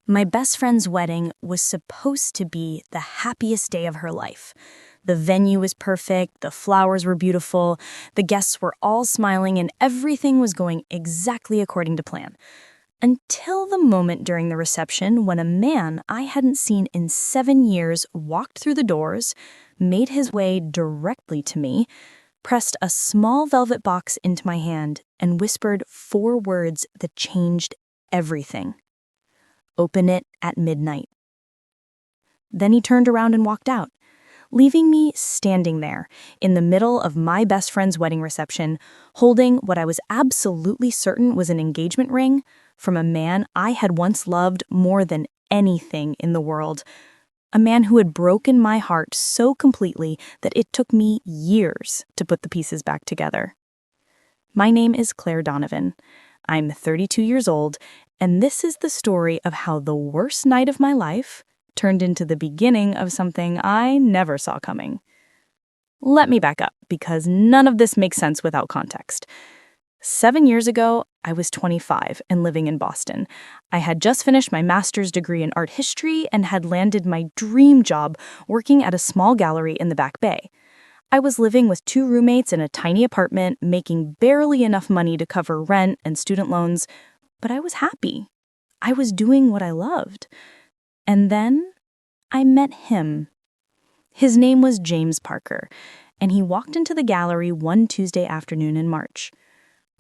My best friend's wedding was supposed to be the happiest day of her life. The venue was perfect, the flowers were beautiful, the guests were all smiling, and everything was going exactly according to plan. Until the moment during the reception when a man I hadn't seen in 7 years walked through the doors, made his way directly to me, pressed a small velvet box into my hand, and whispered 4 words that changed everything. Open it at midnight. Then he turned around and walked out, leaving me standing there in the middle of my best friend's wedding reception, holding what I was absolutely certain was an engagement ring from a man I had once loved more than anything in the world. A man who had broken my heart so completely that it took me years to put the pieces back together. My name is Claire Donovan. I'm 32 years old, and this is the story of how the worst night of my life turned into the beginning of something I never saw coming. Let me back up, because none of this makes sense without context. 7 years ago, I was 25 and living in Boston. I had just finished my master's degree in art history and had landed my dream job working at a small gallery in the Back Bay. I was living with 2 roommates in a tiny apartment, making barely enough money to cover rent and student loans, but I was happy. I was doing what I loved. And then I met him. His name was James Parker, and he walked into the gallery one Tuesday afternoon in March.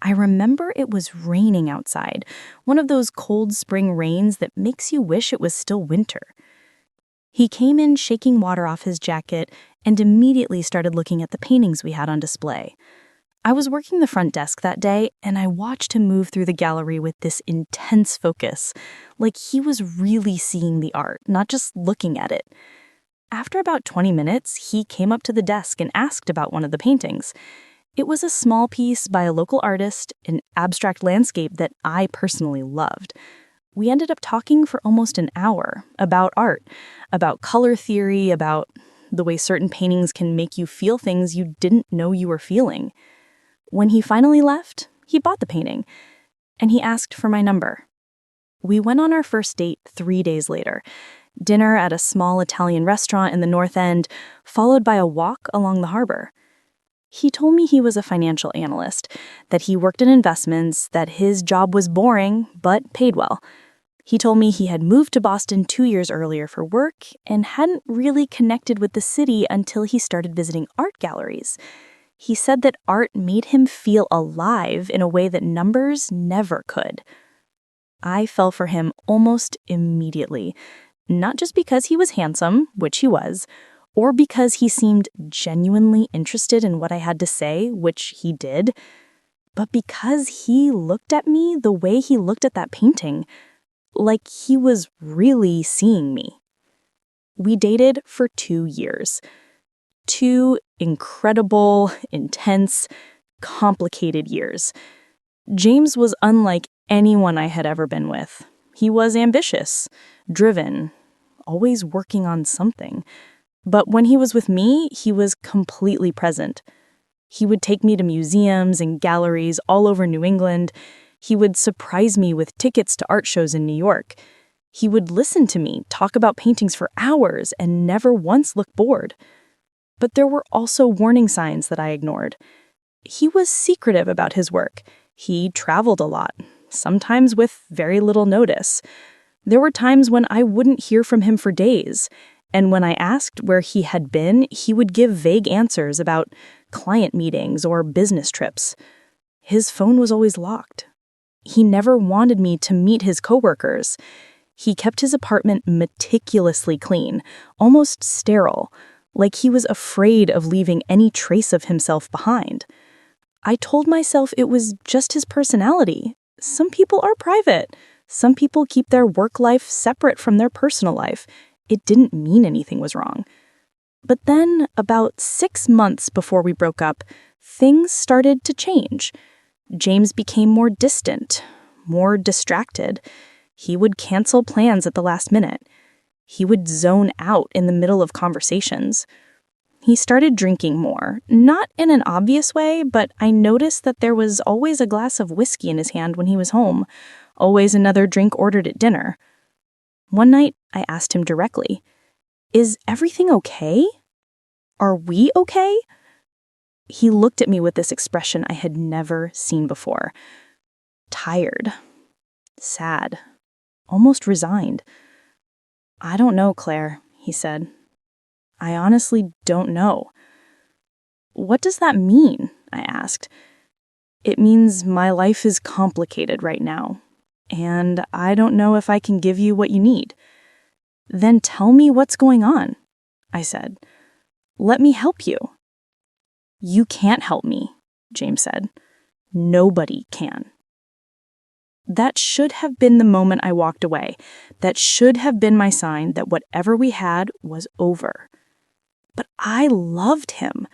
I remember it was raining outside, one of those cold spring rains that makes you wish it was still winter. He came in shaking water off his jacket and immediately started looking at the paintings we had on display. I was working the front desk that day, and I watched him move through the gallery with this intense focus, like he was really seeing the art, not just looking at it. After about 20 minutes, he came up to the desk and asked about one of the paintings. It was a small piece by a local artist, an abstract landscape that I personally loved. We ended up talking for almost an hour about art, about color theory, about the way certain paintings can make you feel things you didn't know you were feeling. When he finally left, he bought the painting, and he asked for my number. We went on our first date 3 days later, dinner at a small Italian restaurant in the North End, followed by a walk along the harbor. He told me he was a financial analyst, that he worked in investments, that his job was boring but paid well. He told me he had moved to Boston 2 years earlier for work and hadn't really connected with the city until he started visiting art galleries. He said that art made him feel alive in a way that numbers never could. I fell for him almost immediately, not just because he was handsome, which he was, or because he seemed genuinely interested in what I had to say, which he did, but because he looked at me the way he looked at that painting, like he was really seeing me. We dated for 2 years. 2 incredible, intense, complicated years. James was unlike anyone I had ever been with. He was ambitious, driven, always working on something. But when he was with me, he was completely present. He would take me to museums and galleries all over New England. He would surprise me with tickets to art shows in New York. He would listen to me talk about paintings for hours and never once look bored. But there were also warning signs that I ignored. He was secretive about his work. He traveled a lot, sometimes with very little notice. There were times when I wouldn't hear from him for days, and when I asked where he had been, he would give vague answers about client meetings or business trips. His phone was always locked. He never wanted me to meet his coworkers. He kept his apartment meticulously clean, almost sterile, like he was afraid of leaving any trace of himself behind. I told myself it was just his personality. Some people are private. Some people keep their work life separate from their personal life. It didn't mean anything was wrong. But then, about 6 months before we broke up, things started to change. James became more distant, more distracted. He would cancel plans at the last minute. He would zone out in the middle of conversations. He started drinking more, not in an obvious way, but I noticed that there was always a glass of whiskey in his hand when he was home, always another drink ordered at dinner. One night, I asked him directly, "Is everything okay? Are we okay?" He looked at me with this expression I had never seen before. Tired, sad, almost resigned. "I don't know, Claire," he said. "I honestly don't know." "What does that mean?" I asked. "It means my life is complicated right now, and I don't know if I can give you what you need." "Then tell me what's going on," I said. "Let me help you." "You can't help me," James said. "Nobody can." That should have been the moment I walked away. That should have been my sign that whatever we had was over. But I loved him,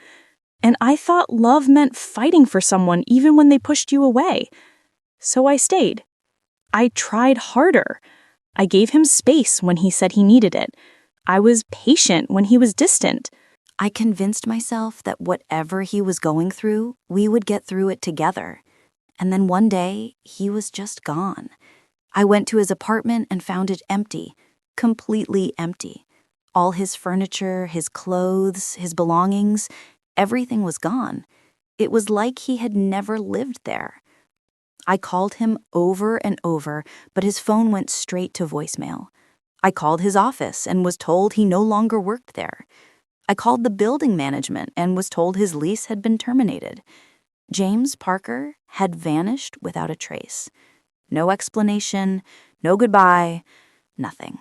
and I thought love meant fighting for someone even when they pushed you away. So I stayed. I tried harder. I gave him space when he said he needed it. I was patient when he was distant. I convinced myself that whatever he was going through, we would get through it together. And then one day, he was just gone. I went to his apartment and found it empty, completely empty. All his furniture, his clothes, his belongings, everything was gone. It was like he had never lived there. I called him over and over, but his phone went straight to voicemail. I called his office and was told he no longer worked there. I called the building management and was told his lease had been terminated. James Parker had vanished without a trace. No explanation, no goodbye, nothing.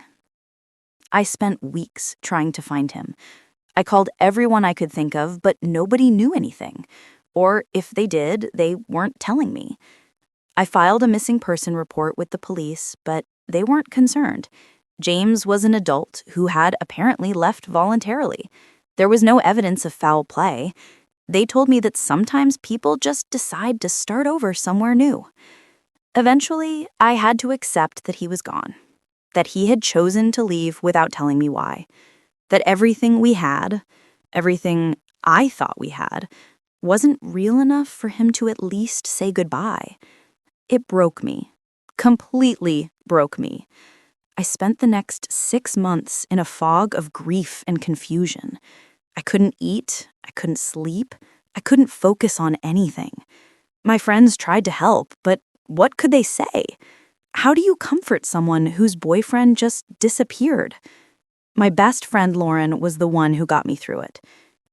I spent weeks trying to find him. I called everyone I could think of, but nobody knew anything. Or if they did, they weren't telling me. I filed a missing person report with the police, but they weren't concerned. James was an adult who had apparently left voluntarily. There was no evidence of foul play. They told me that sometimes people just decide to start over somewhere new. Eventually, I had to accept that he was gone, that he had chosen to leave without telling me why, that everything we had, everything I thought we had, wasn't real enough for him to at least say goodbye. It broke me, completely broke me. I spent the next 6 months in a fog of grief and confusion. I couldn't eat, I couldn't sleep, I couldn't focus on anything. My friends tried to help, but what could they say? How do you comfort someone whose boyfriend just disappeared? My best friend Lauren was the one who got me through it.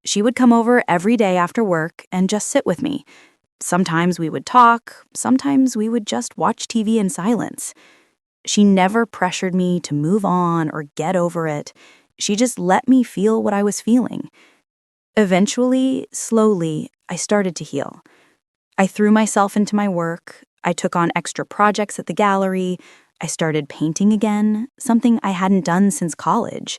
She would come over every day after work and just sit with me. Sometimes we would talk, sometimes we would just watch TV in silence. She never pressured me to move on or get over it. She just let me feel what I was feeling. Eventually, slowly, I started to heal. I threw myself into my work. I took on extra projects at the gallery. I started painting again, something I hadn't done since college.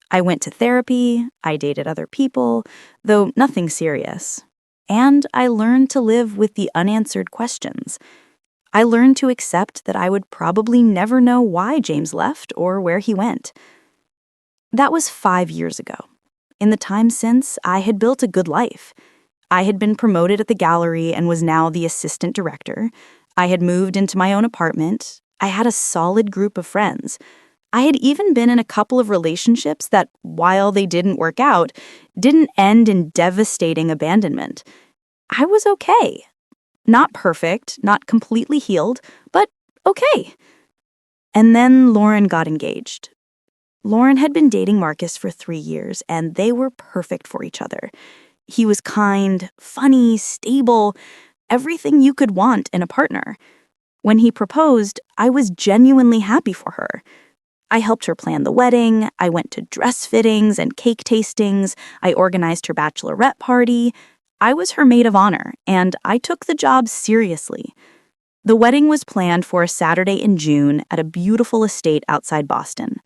I went to therapy. I dated other people, though nothing serious. And I learned to live with the unanswered questions. I learned to accept that I would probably never know why James left or where he went. That was 5 years ago. In the time since, I had built a good life. I had been promoted at the gallery and was now the assistant director. I had moved into my own apartment. I had a solid group of friends. I had even been in a couple of relationships that, while they didn't work out, didn't end in devastating abandonment. I was okay. Not perfect, not completely healed, but okay. And then Lauren got engaged. Lauren had been dating Marcus for 3 years, and they were perfect for each other. He was kind, funny, stable, everything you could want in a partner. When he proposed, I was genuinely happy for her. I helped her plan the wedding, I went to dress fittings and cake tastings, I organized her bachelorette party. I was her maid of honor, and I took the job seriously. The wedding was planned for a Saturday in June at a beautiful estate outside Boston.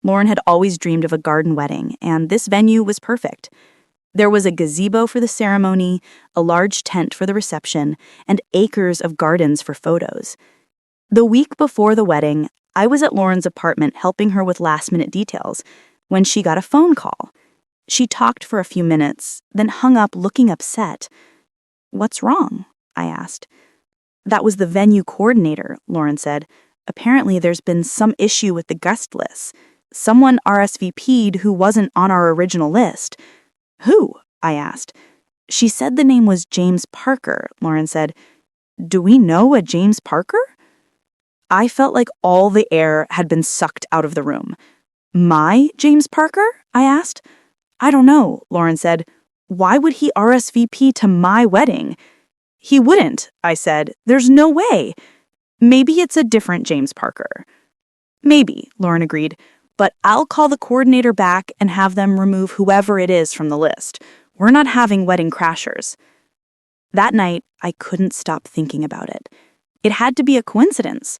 Lauren had always dreamed of a garden wedding, and this venue was perfect. There was a gazebo for the ceremony, a large tent for the reception, and acres of gardens for photos. The week before the wedding, I was at Lauren's apartment helping her with last-minute details when she got a phone call. She talked for a few minutes, then hung up looking upset. "What's wrong?" I asked. "That was the venue coordinator," Lauren said. Apparently, there's been some issue with the guest list. Someone RSVP'd who wasn't on our original list. Who? I asked. She said the name was James Parker, Lauren said. Do we know a James Parker? I felt like all the air had been sucked out of the room. My James Parker? I asked. I don't know, Lauren said. Why would he RSVP to my wedding? He wouldn't, I said. There's no way. Maybe it's a different James Parker. Maybe, Lauren agreed, but I'll call the coordinator back and have them remove whoever it is from the list. We're not having wedding crashers. That night, I couldn't stop thinking about it. It had to be a coincidence.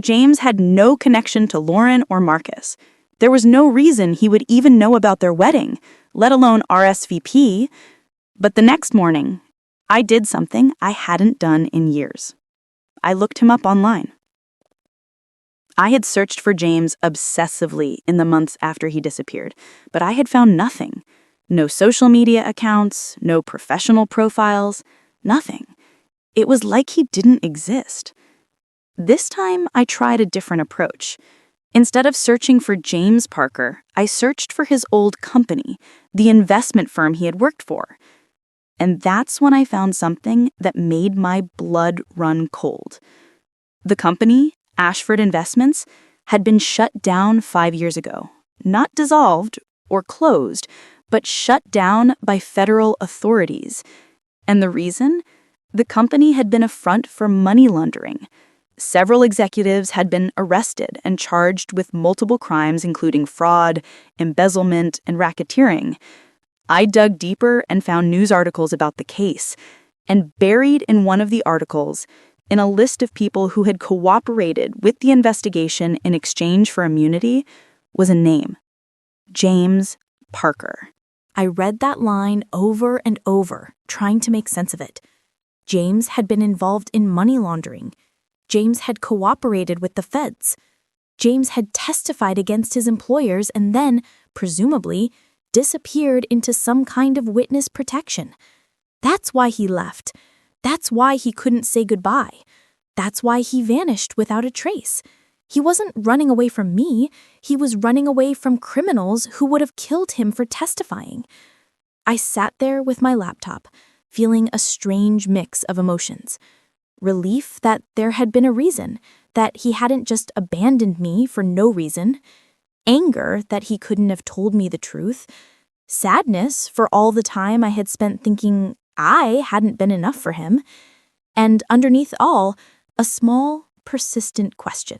James had no connection to Lauren or Marcus. There was no reason he would even know about their wedding, let alone RSVP. But the next morning, I did something I hadn't done in years. I looked him up online. I had searched for James obsessively in the months after he disappeared, but I had found nothing. No social media accounts, no professional profiles, nothing. It was like he didn't exist. This time, I tried a different approach. Instead of searching for James Parker, I searched for his old company, the investment firm he had worked for. And that's when I found something that made my blood run cold. The company, Ashford Investments, had been shut down 5 years ago. Not dissolved or closed, but shut down by federal authorities. And the reason? The company had been a front for money laundering. Several executives had been arrested and charged with multiple crimes, including fraud, embezzlement, and racketeering. I dug deeper and found news articles about the case, and buried in one of the articles, in a list of people who had cooperated with the investigation in exchange for immunity, was a name: James Parker. I read that line over and over, trying to make sense of it. James had been involved in money laundering. James had cooperated with the feds. James had testified against his employers and then, presumably, disappeared into some kind of witness protection. That's why he left. That's why he couldn't say goodbye. That's why he vanished without a trace. He wasn't running away from me. He was running away from criminals who would have killed him for testifying. I sat there with my laptop, feeling a strange mix of emotions. Relief that there had been a reason, that he hadn't just abandoned me for no reason. Anger that he couldn't have told me the truth. Sadness for all the time I had spent thinking I hadn't been enough for him. And underneath all, a small, persistent question.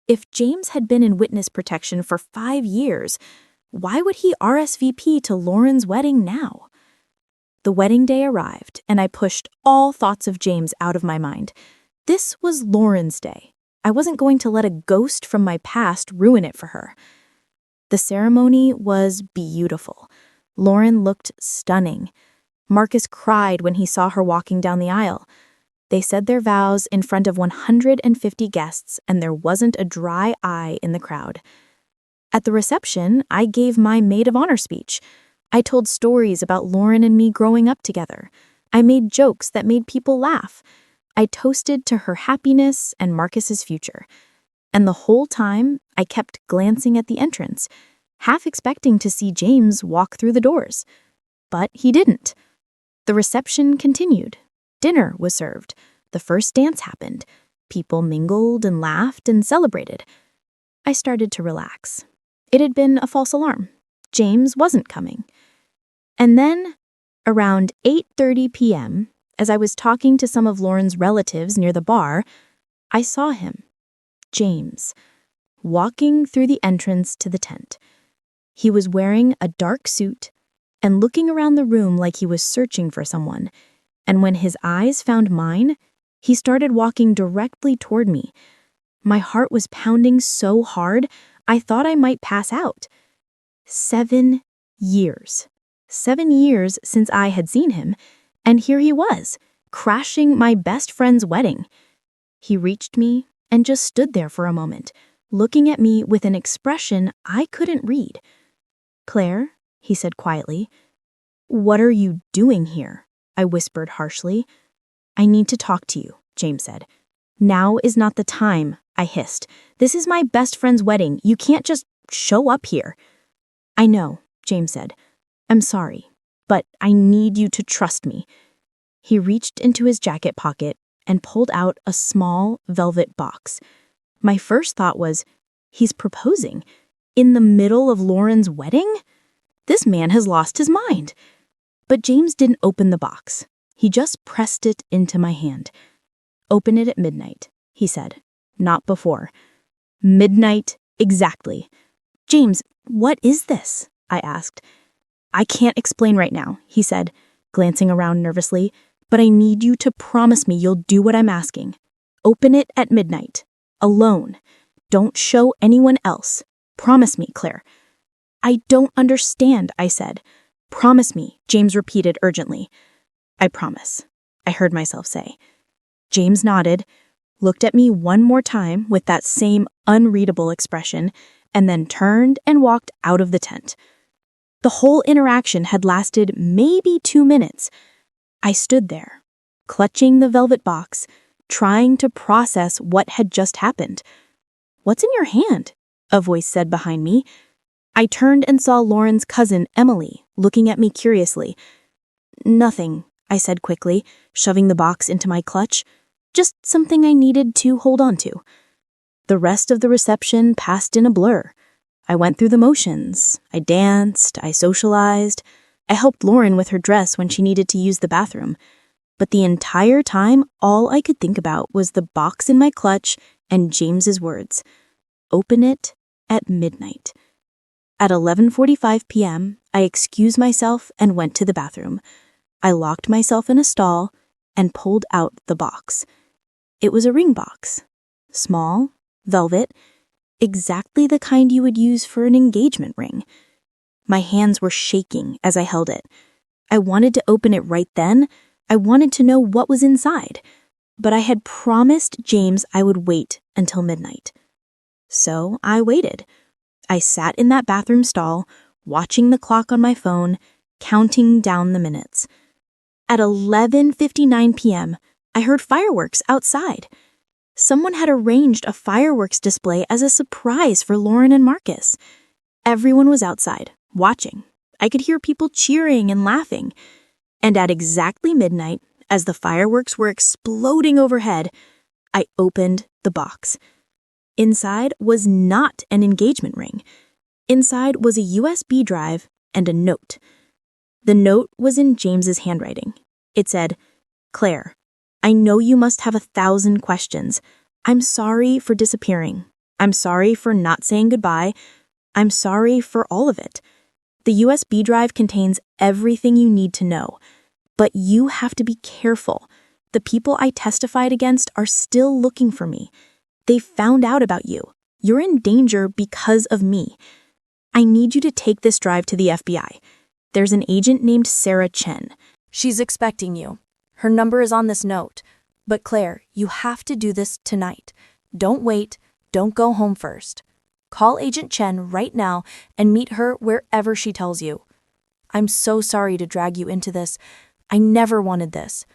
If James had been in witness protection for 5 years, why would he RSVP to Lauren's wedding now? The wedding day arrived, and I pushed all thoughts of James out of my mind. This was Lauren's day. I wasn't going to let a ghost from my past ruin it for her. The ceremony was beautiful. Lauren looked stunning. Marcus cried when he saw her walking down the aisle. They said their vows in front of 150 guests, and there wasn't a dry eye in the crowd. At the reception, I gave my maid of honor speech. I told stories about Lauren and me growing up together. I made jokes that made people laugh. I toasted to her happiness and Marcus's future. And the whole time, I kept glancing at the entrance, half expecting to see James walk through the doors. But he didn't. The reception continued. Dinner was served. The first dance happened. People mingled and laughed and celebrated. I started to relax. It had been a false alarm. James wasn't coming. And then, around 8:30 p.m., as I was talking to some of Lauren's relatives near the bar, I saw him, James, walking through the entrance to the tent. He was wearing a dark suit and looking around the room like he was searching for someone, and when his eyes found mine, he started walking directly toward me. My heart was pounding so hard, I thought I might pass out. 7 years. 7 years since I had seen him, and here he was, crashing my best friend's wedding. He reached me and just stood there for a moment, looking at me with an expression I couldn't read. "Claire," he said quietly. "What are you doing here?" I whispered harshly. "I need to talk to you," James said. "Now is not the time," I hissed. "This is my best friend's wedding. You can't just show up here." "I know," James said. "I'm sorry, but I need you to trust me." He reached into his jacket pocket and pulled out a small velvet box. My first thought was, he's proposing in the middle of Lauren's wedding? This man has lost his mind. But James didn't open the box. He just pressed it into my hand. "Open it at midnight," he said, "not before." Midnight exactly. "James, what is this?" I asked. "I can't explain right now," he said, glancing around nervously, "but I need you to promise me you'll do what I'm asking. Open it at midnight. Alone. Don't show anyone else. Promise me, Claire." "I don't understand," I said. "Promise me," James repeated urgently. "I promise," I heard myself say. James nodded, looked at me one more time with that same unreadable expression, and then turned and walked out of the tent. The whole interaction had lasted maybe 2 minutes. I stood there, clutching the velvet box, trying to process what had just happened. "What's in your hand?" a voice said behind me. I turned and saw Lauren's cousin, Emily, looking at me curiously. "Nothing," I said quickly, shoving the box into my clutch. "Just something I needed to hold on to." The rest of the reception passed in a blur. I went through the motions. I danced, I socialized. I helped Lauren with her dress when she needed to use the bathroom. But the entire time, all I could think about was the box in my clutch and James's words. "Open it at midnight." At 11:45 p.m., I excused myself and went to the bathroom. I locked myself in a stall and pulled out the box. It was a ring box. Small, velvet, exactly the kind you would use for an engagement ring. My hands were shaking as I held it. I wanted to open it right then. I wanted to know what was inside. But I had promised James I would wait until midnight. So I waited. I sat in that bathroom stall, watching the clock on my phone, counting down the minutes. At 11:59 p.m., I heard fireworks outside. Someone had arranged a fireworks display as a surprise for Lauren and Marcus. Everyone was outside, watching. I could hear people cheering and laughing. And at exactly midnight, as the fireworks were exploding overhead, I opened the box. Inside was not an engagement ring. Inside was a USB drive and a note. The note was in James's handwriting. It said, "Claire, I know you must have 1,000 questions. I'm sorry for disappearing. I'm sorry for not saying goodbye. I'm sorry for all of it. The USB drive contains everything you need to know. But you have to be careful. The people I testified against are still looking for me. They found out about you. You're in danger because of me. I need you to take this drive to the FBI. There's an agent named Sarah Chen. She's expecting you. Her number is on this note. But Claire, you have to do this tonight. Don't wait. Don't go home first. Call Agent Chen right now and meet her wherever she tells you. I'm so sorry to drag you into this. I never wanted this.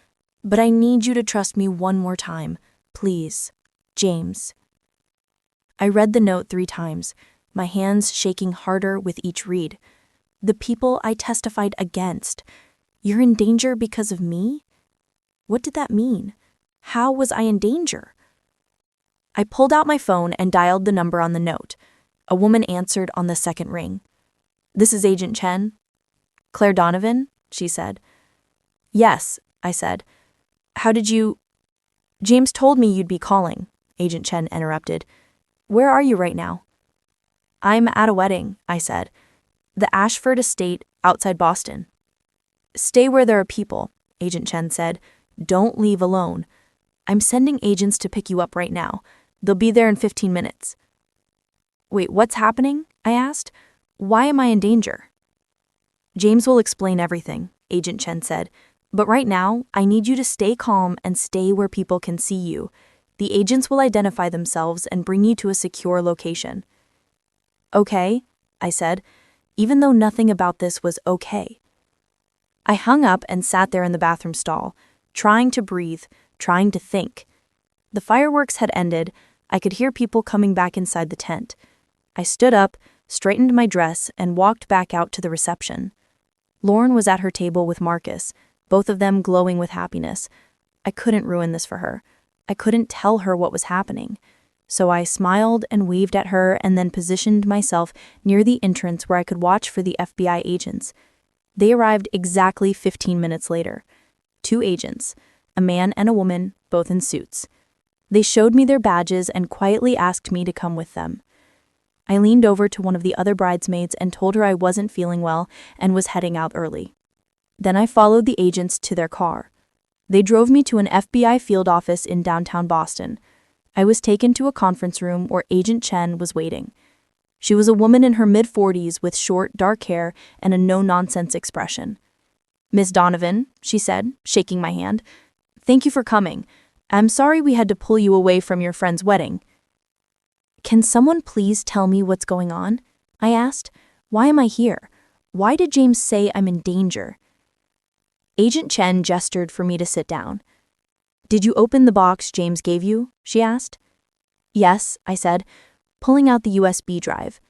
But I need you to trust me one more time. Please. James." I read the note 3 times, my hands shaking harder with each read. The people I testified against. You're in danger because of me? What did that mean? How was I in danger? I pulled out my phone and dialed the number on the note. A woman answered on the second ring. "This is Agent Chen." "Claire Donovan?" she said. "Yes," I said. "How did you—" "James told me you'd be calling," Agent Chen interrupted. "Where are you right now?" "I'm at a wedding," I said. "The Ashford Estate outside Boston." "Stay where there are people," Agent Chen said. "Don't leave alone. I'm sending agents to pick you up right now. They'll be there in 15 minutes. "Wait, what's happening?" I asked. "Why am I in danger?" "James will explain everything," Agent Chen said. "But right now, I need you to stay calm and stay where people can see you. The agents will identify themselves and bring you to a secure location." "Okay," I said, even though nothing about this was okay. I hung up and sat there in the bathroom stall, trying to breathe, trying to think. The fireworks had ended. I could hear people coming back inside the tent. I stood up, straightened my dress, and walked back out to the reception. Lauren was at her table with Marcus, both of them glowing with happiness. I couldn't ruin this for her. I couldn't tell her what was happening. So I smiled and waved at her and then positioned myself near the entrance where I could watch for the FBI agents. They arrived exactly 15 minutes later. 2 agents, a man and a woman, both in suits. They showed me their badges and quietly asked me to come with them. I leaned over to one of the other bridesmaids and told her I wasn't feeling well and was heading out early. Then I followed the agents to their car. They drove me to an FBI field office in downtown Boston. I was taken to a conference room where Agent Chen was waiting. She was a woman in her mid-40s with short, dark hair and a no-nonsense expression. "Miss Donovan," she said, shaking my hand, "thank you for coming. I'm sorry we had to pull you away from your friend's wedding." "Can someone please tell me what's going on?" I asked. "Why am I here? Why did James say I'm in danger?" Agent Chen gestured for me to sit down. "Did you open the box James gave you?" she asked. "Yes," I said, pulling out the USB drive.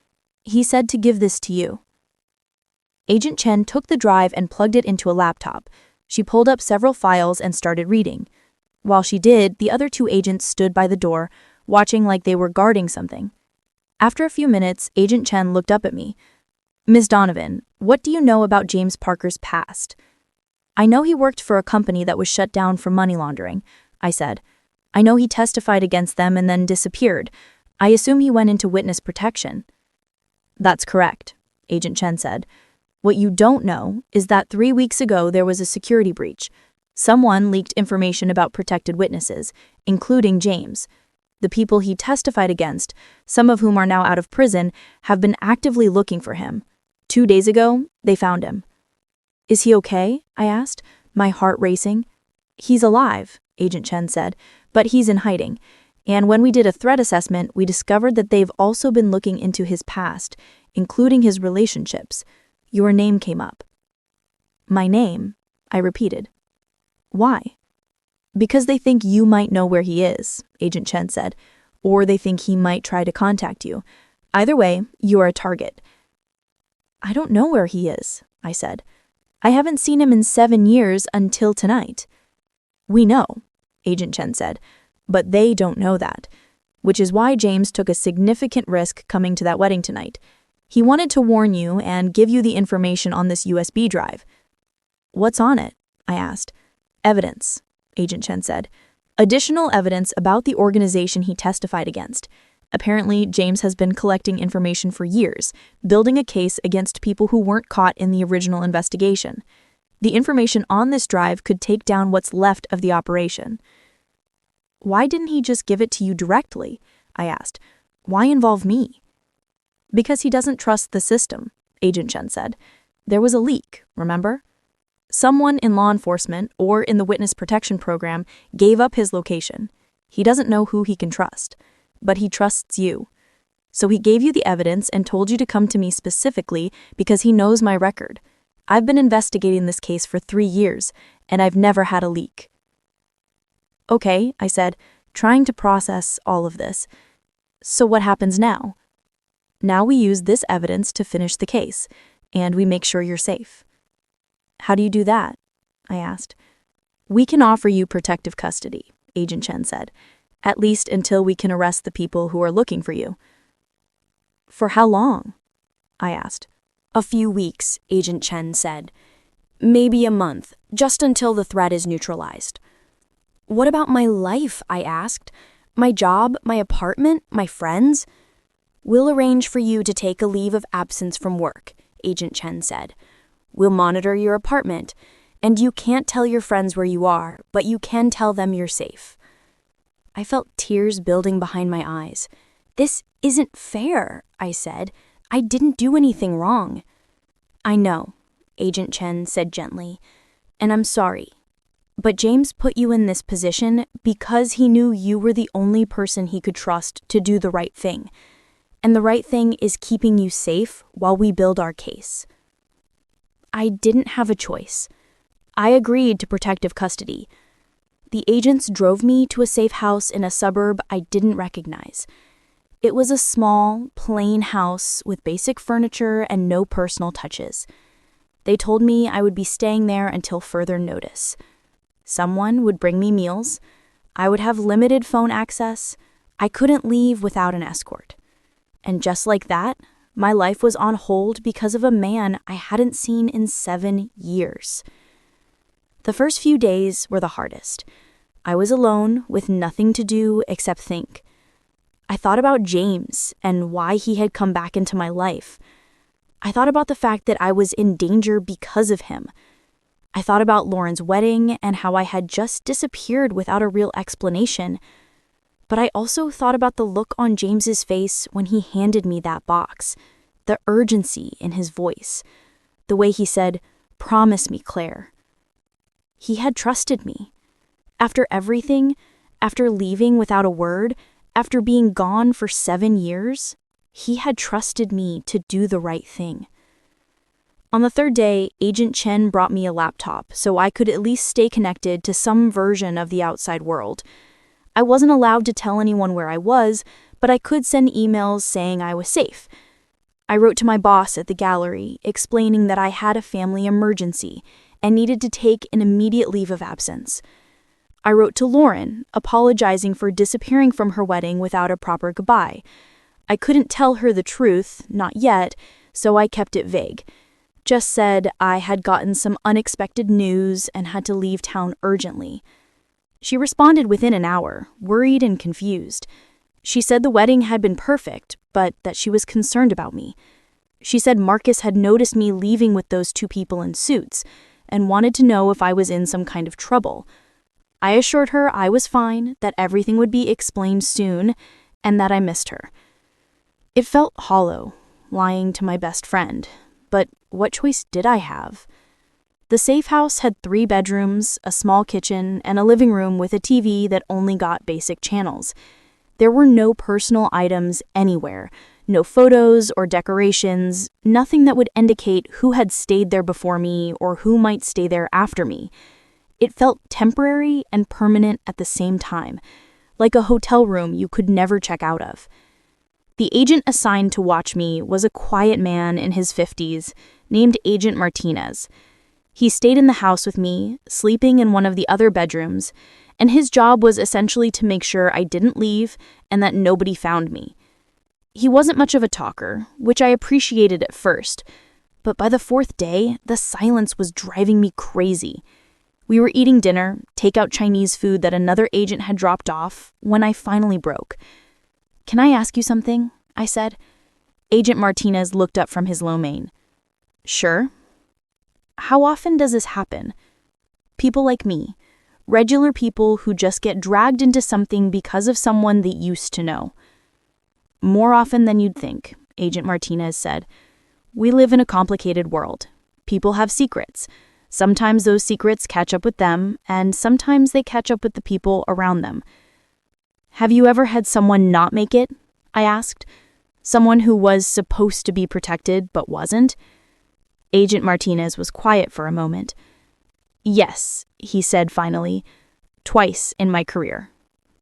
"He said to give this to you." Agent Chen took the drive and plugged it into a laptop. She pulled up several files and started reading. While she did, the other 2 agents stood by the door, watching like they were guarding something. After a few minutes, Agent Chen looked up at me. "Ms. Donovan, what do you know about James Parker's past?" "I know he worked for a company that was shut down for money laundering," I said. "I know he testified against them and then disappeared. I assume he went into witness protection." "That's correct," Agent Chen said. "What you don't know is that 3 weeks ago there was a security breach. Someone leaked information about protected witnesses, including James. The people he testified against, some of whom are now out of prison, have been actively looking for him. 2 days ago, they found him." "Is he okay?" I asked, my heart racing. "He's alive," Agent Chen said, "but he's in hiding. And when we did a threat assessment, we discovered that they've also been looking into his past, including his relationships. Your name came up." "My name?" I repeated. "Why?" "Because they think you might know where he is," Agent Chen said, "or they think he might try to contact you. Either way, you are a target." "I don't know where he is," I said. "I haven't seen him in 7 years until tonight." "We know," Agent Chen said, "but they don't know that, which is why James took a significant risk coming to that wedding tonight. He wanted to warn you and give you the information on this USB drive." "What's on it?" I asked. "Evidence," Agent Chen said. "Additional evidence about the organization he testified against. Apparently, James has been collecting information for years, building a case against people who weren't caught in the original investigation. The information on this drive could take down what's left of the operation." "Why didn't he just give it to you directly?" I asked. "Why involve me?" "Because he doesn't trust the system," Agent Chen said. "There was a leak, remember? Someone in law enforcement or in the witness protection program gave up his location. He doesn't know who he can trust, but he trusts you. So he gave you the evidence and told you to come to me specifically because he knows my record. I've been investigating this case for 3 years, and I've never had a leak." "Okay," I said, trying to process all of this. "So what happens now?" "Now we use this evidence to finish the case, and we make sure you're safe." "How do you do that?" I asked. "We can offer you protective custody," Agent Chen said, "at least until we can arrest the people who are looking for you." "For how long?" I asked. "A few weeks," Agent Chen said. "Maybe a month, just until the threat is neutralized." "What about my life?" I asked. "My job, my apartment, my friends?" "We'll arrange for you to take a leave of absence from work," Agent Chen said. "We'll monitor your apartment, and you can't tell your friends where you are, but you can tell them you're safe." I felt tears building behind my eyes. "This isn't fair," I said. "I didn't do anything wrong." "I know," Agent Chen said gently, "and I'm sorry. But James put you in this position because he knew you were the only person he could trust to do the right thing. And the right thing is keeping you safe while we build our case." I didn't have a choice. I agreed to protective custody. The agents drove me to a safe house in a suburb I didn't recognize. It was a small, plain house with basic furniture and no personal touches. They told me I would be staying there until further notice. Someone would bring me meals. I would have limited phone access. I couldn't leave without an escort. And just like that, my life was on hold because of a man I hadn't seen in 7 years. The first few days were the hardest. I was alone with nothing to do except think. I thought about James and why he had come back into my life. I thought about the fact that I was in danger because of him. I thought about Lauren's wedding and how I had just disappeared without a real explanation. But I also thought about the look on James's face when he handed me that box, the urgency in his voice, the way he said, "Promise me, Claire." He had trusted me. After everything, after leaving without a word, after being gone for 7 years, he had trusted me to do the right thing. On the third day, Agent Chen brought me a laptop so I could at least stay connected to some version of the outside world. I wasn't allowed to tell anyone where I was, but I could send emails saying I was safe. I wrote to my boss at the gallery, explaining that I had a family emergency and needed to take an immediate leave of absence. I wrote to Lauren, apologizing for disappearing from her wedding without a proper goodbye. I couldn't tell her the truth, not yet, so I kept it vague. Just said I had gotten some unexpected news and had to leave town urgently. She responded within an hour, worried and confused. She said the wedding had been perfect, but that she was concerned about me. She said Marcus had noticed me leaving with those 2 people in suits and wanted to know if I was in some kind of trouble. I assured her I was fine, that everything would be explained soon, and that I missed her. It felt hollow, lying to my best friend, but what choice did I have? The safe house had 3 bedrooms, a small kitchen, and a living room with a TV that only got basic channels. There were no personal items anywhere, no photos or decorations, nothing that would indicate who had stayed there before me or who might stay there after me. It felt temporary and permanent at the same time, like a hotel room you could never check out of. The agent assigned to watch me was a quiet man in his 50s named Agent Martinez. He stayed in the house with me, sleeping in one of the other bedrooms, and his job was essentially to make sure I didn't leave and that nobody found me. He wasn't much of a talker, which I appreciated at first, but by the 4th day, the silence was driving me crazy. We were eating dinner, takeout Chinese food that another agent had dropped off, when I finally broke. "Can I ask you something?" I said. Agent Martinez looked up from his lo mein. "Sure." "How often does this happen? People like me, regular people who just get dragged into something because of someone they used to know." "More often than you'd think," Agent Martinez said. "We live in a complicated world. People have secrets. Sometimes those secrets catch up with them, and sometimes they catch up with the people around them." "Have you ever had someone not make it?" I asked. "Someone who was supposed to be protected but wasn't?" Agent Martinez was quiet for a moment. "Yes," he said finally, "twice in my career.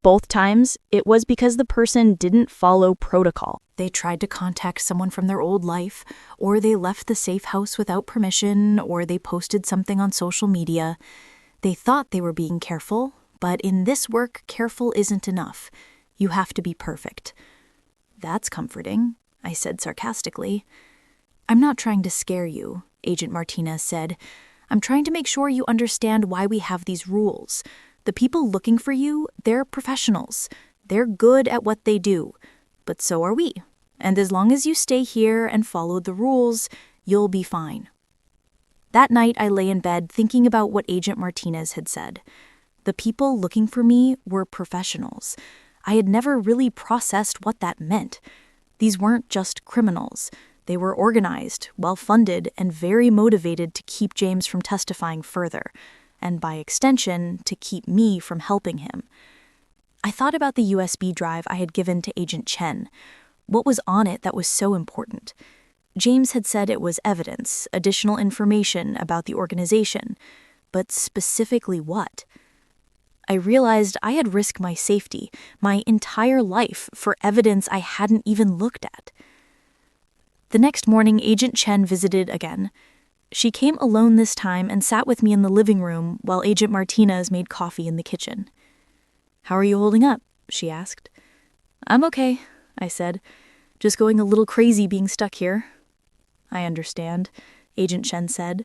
Both times, it was because the person didn't follow protocol. They tried to contact someone from their old life, or they left the safe house without permission, or they posted something on social media. They thought they were being careful, but in this work, careful isn't enough. You have to be perfect." "That's comforting," I said sarcastically. "I'm not trying to scare you," Agent Martinez said. "I'm trying to make sure you understand why we have these rules. The people looking for you, they're professionals. They're good at what they do. But so are we. And as long as you stay here and follow the rules, you'll be fine." That night, I lay in bed thinking about what Agent Martinez had said. The people looking for me were professionals. I had never really processed what that meant. These weren't just criminals. They were organized, well-funded, and very motivated to keep James from testifying further, and by extension, to keep me from helping him. I thought about the USB drive I had given to Agent Chen. What was on it that was so important? James had said it was evidence, additional information about the organization, but specifically what? I realized I had risked my safety, my entire life, for evidence I hadn't even looked at. The next morning, Agent Chen visited again. She came alone this time and sat with me in the living room while Agent Martinez made coffee in the kitchen. "How are you holding up?" she asked. "I'm okay," I said. "Just going a little crazy being stuck here." "I understand," Agent Chen said.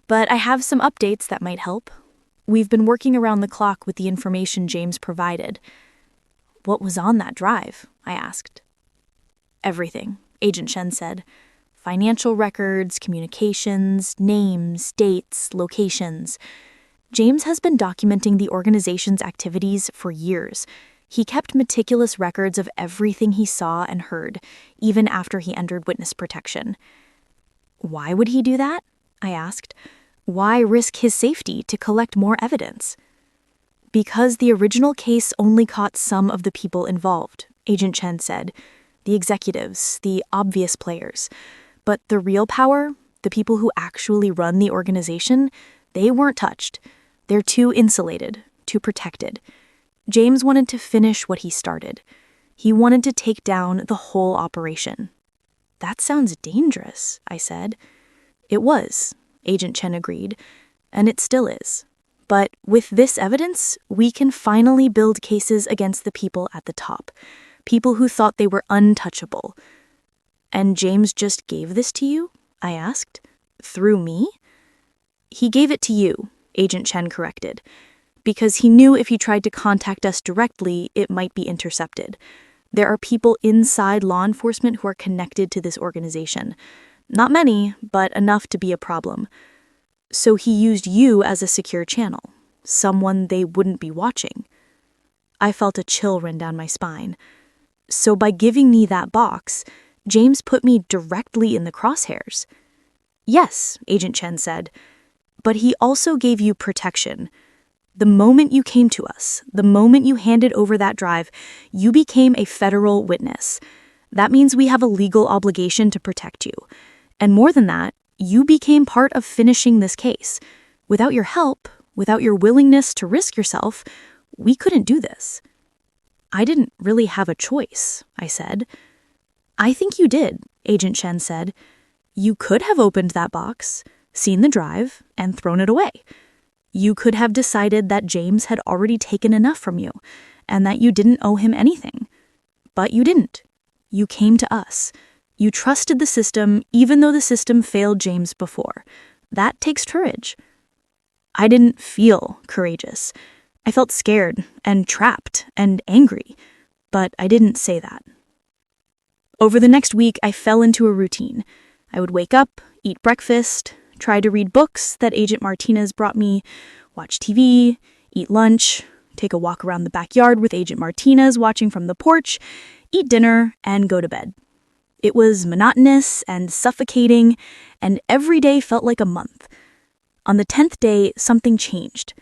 "But I have some updates that might help. We've been working around the clock with the information James provided." "What was on that drive?" I asked. "Everything," Agent Chen said. "Financial records, communications, names, dates, locations. James has been documenting the organization's activities for years. He kept meticulous records of everything he saw and heard, even after he entered witness protection." "Why would he do that?" I asked. "Why risk his safety to collect more evidence?" "Because the original case only caught some of the people involved," Agent Chen said. "The executives, the obvious players. But the real power, the people who actually run the organization, they weren't touched. They're too insulated, too protected. James wanted to finish what he started. He wanted to take down the whole operation." "That sounds dangerous," I said. "It was," Agent Chen agreed, "and it still is. But with this evidence, we can finally build cases against the people at the top, people who thought they were untouchable." "And James just gave this to you?" I asked. "Through me?" "He gave it to you," Agent Chen corrected, "because he knew if he tried to contact us directly, it might be intercepted. There are people inside law enforcement who are connected to this organization. Not many, but enough to be a problem. So he used you as a secure channel, someone they wouldn't be watching." I felt a chill run down my spine. "So by giving me that box, James put me directly in the crosshairs?" "Yes," Agent Chen said, "but he also gave you protection. The moment you came to us, the moment you handed over that drive, you became a federal witness. That means we have a legal obligation to protect you. And more than that, you became part of finishing this case. Without your help, without your willingness to risk yourself, we couldn't do this." "I didn't really have a choice," I said. "I think you did," Agent Chen said. "You could have opened that box, seen the drive, and thrown it away. You could have decided that James had already taken enough from you, and that you didn't owe him anything. But you didn't. You came to us. You trusted the system, even though the system failed James before. That takes courage." I didn't feel courageous. I felt scared and trapped and angry, but I didn't say that. Over the next week, I fell into a routine. I would wake up, eat breakfast, try to read books that Agent Martinez brought me, watch TV, eat lunch, take a walk around the backyard with Agent Martinez watching from the porch, eat dinner, and go to bed. It was monotonous and suffocating, and every day felt like a month. On the 10th day, something changed.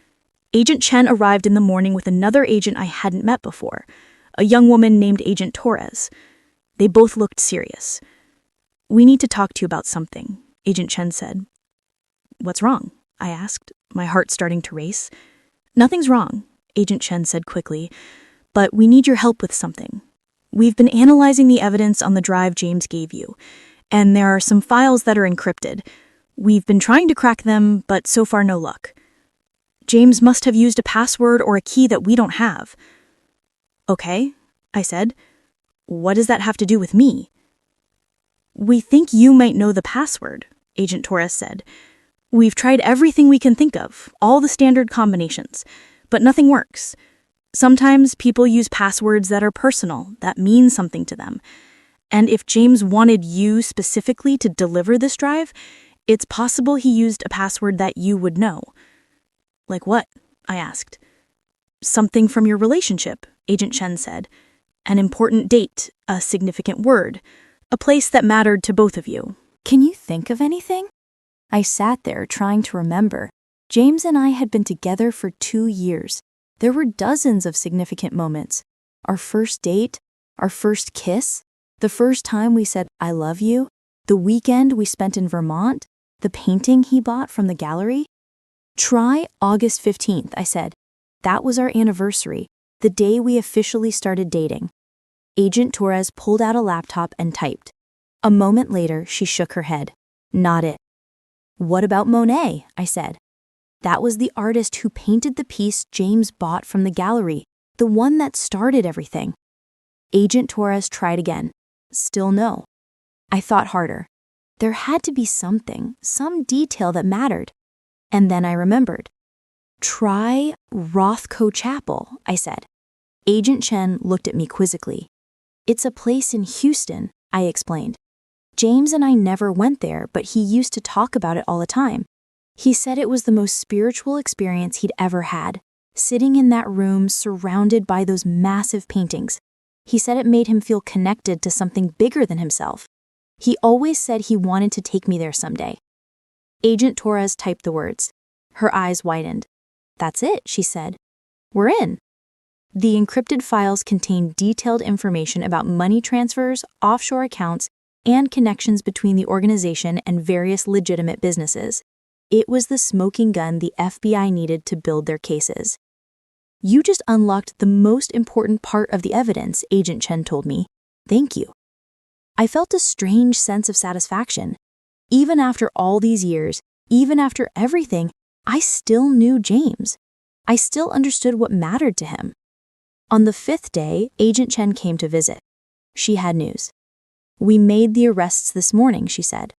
Agent Chen arrived in the morning with another agent I hadn't met before, a young woman named Agent Torres. They both looked serious. "We need to talk to you about something," Agent Chen said. "What's wrong?" I asked, my heart starting to race. "Nothing's wrong," Agent Chen said quickly, "but we need your help with something. We've been analyzing the evidence on the drive James gave you, and there are some files that are encrypted. We've been trying to crack them, but so far no luck. James must have used a password or a key that we don't have." "Okay," I said. "What does that have to do with me?" "We think you might know the password," Agent Torres said. "We've tried everything we can think of, all the standard combinations, but nothing works. Sometimes people use passwords that are personal, that mean something to them. And if James wanted you specifically to deliver this drive, it's possible he used a password that you would know." "Like what?" I asked. "Something from your relationship," Agent Chen said. "An important date, a significant word, a place that mattered to both of you." "Can you think of anything?" I sat there trying to remember. James and I had been together for 2 years. There were dozens of significant moments. Our first date, our first kiss, the first time we said, "I love you," the weekend we spent in Vermont, the painting he bought from the gallery. "Try August 15th, I said. That was our anniversary, the day we officially started dating. Agent Torres pulled out a laptop and typed. A moment later, she shook her head. Not it. What about Monet? I said. That was the artist who painted the piece James bought from the gallery, the one that started everything. Agent Torres tried again. Still no. I thought harder. There had to be something, some detail that mattered. And then I remembered. Try Rothko Chapel, I said. Agent Chen looked at me quizzically. It's a place in Houston, I explained. James and I never went there, but he used to talk about it all the time. He said it was the most spiritual experience he'd ever had, sitting in that room surrounded by those massive paintings. He said it made him feel connected to something bigger than himself. He always said he wanted to take me there someday. Agent Torres typed the words. Her eyes widened. That's it, she said. We're in. The encrypted files contained detailed information about money transfers, offshore accounts, and connections between the organization and various legitimate businesses. It was the smoking gun the FBI needed to build their cases. You just unlocked the most important part of the evidence, Agent Chen told me. Thank you. I felt a strange sense of satisfaction. Even after all these years, even after everything, I still knew James. I still understood what mattered to him. On the 5th day, Agent Chen came to visit. She had news. We made the arrests this morning, she said.